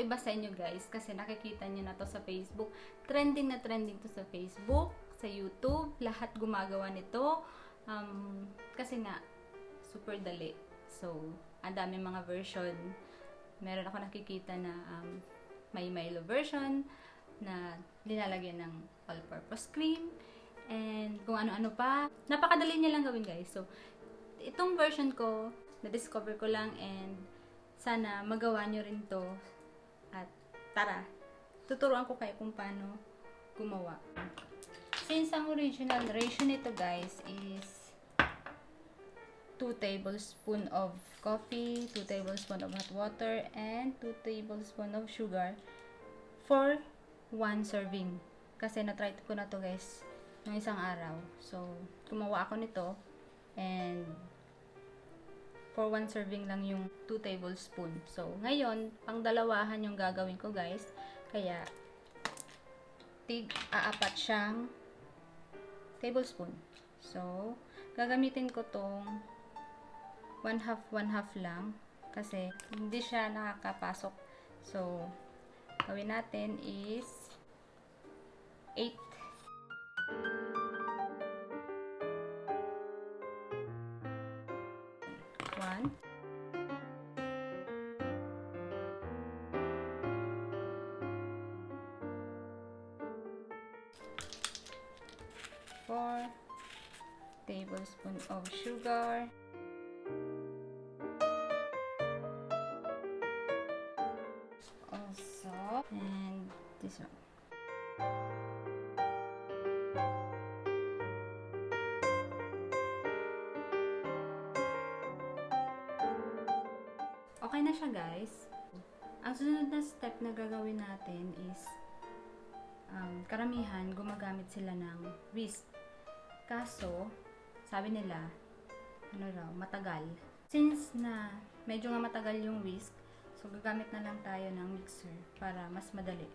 iba sa inyo guys kasi nakikita niyo na to sa Facebook. Trending na trending to sa Facebook, sa YouTube, lahat gumagawa nito. Kasi nga, super dali. So, ang dami mga version. Meron ako nakikita na may Milo version na linalagyan ng all-purpose cream and kung ano-ano pa. Napakadali niya lang gawin guys. So, itong version ko, na-discover ko lang and sana magawa nyo rin to. At tara, tuturuan ko kayo kung paano gumawa. Since ang original ratio nito guys is 2 tablespoons of coffee, 2 tablespoons of hot water, and 2 tablespoons of sugar for 1 serving. Kasi na-try ko na to guys ng isang araw. So, gumawa ako nito and for 1 serving lang yung 2 tablespoons. So, ngayon, pang dalawahan yung gagawin ko guys. Kaya, aapat siyang tablespoon. So, gagamitin ko tong 1/2 lang kasi hindi siya nakakapasok. So, gawin natin is 8. 1, 4 tablespoons of sugar, also, and this one. Okay na siya guys. Ang sunod na step na gagawin natin is karamihan gumagamit sila ng whisk. Kaso, sabi nila, matagal. Since na medyo nga matagal yung whisk, so gagamit na lang tayo ng mixer para mas madali.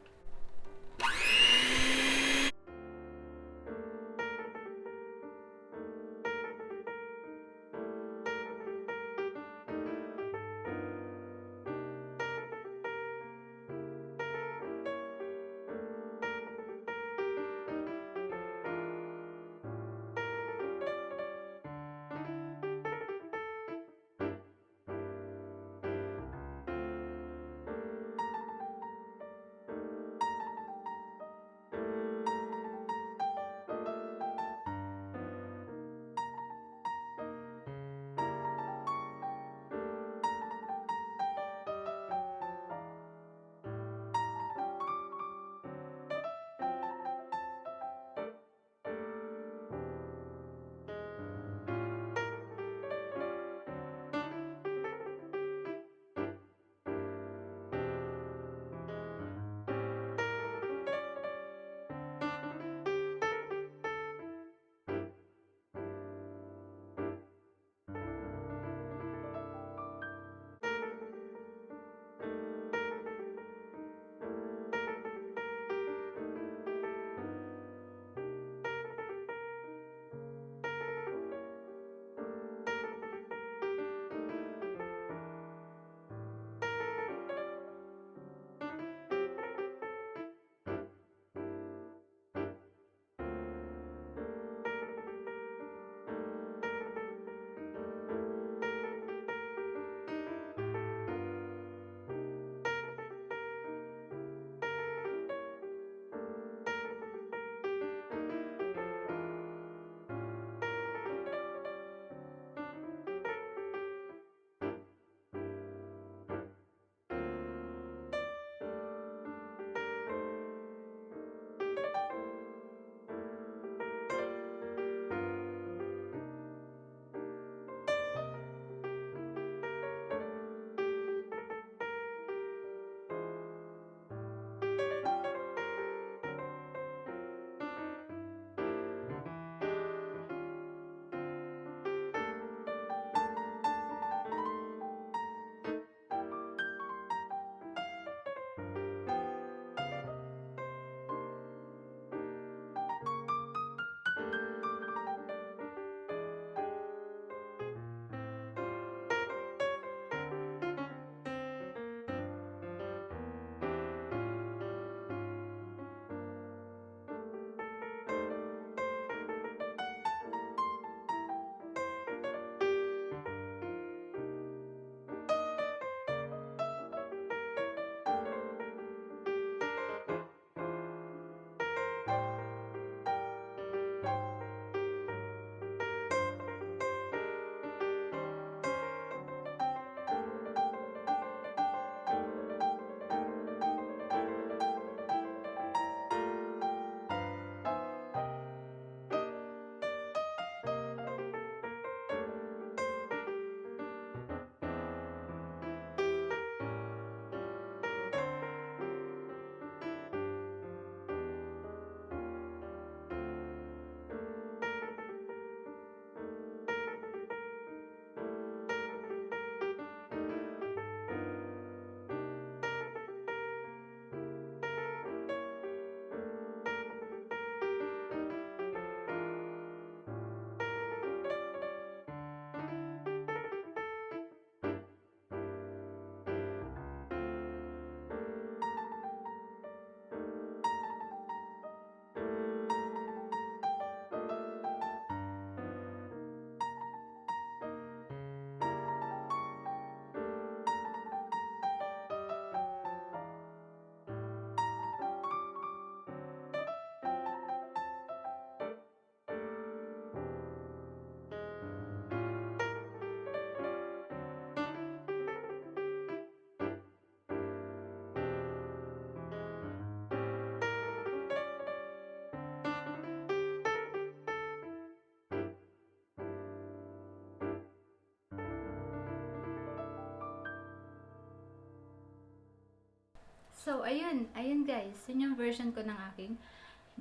So, ayun guys. Yun yung version ko ng aking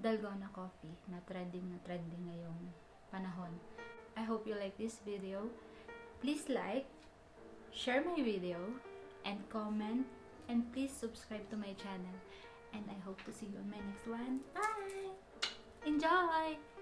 Dalgona coffee na trending ngayong panahon. I hope you like this video. Please like, share my video, and comment, and please subscribe to my channel. And I hope to see you on my next one. Bye! Enjoy!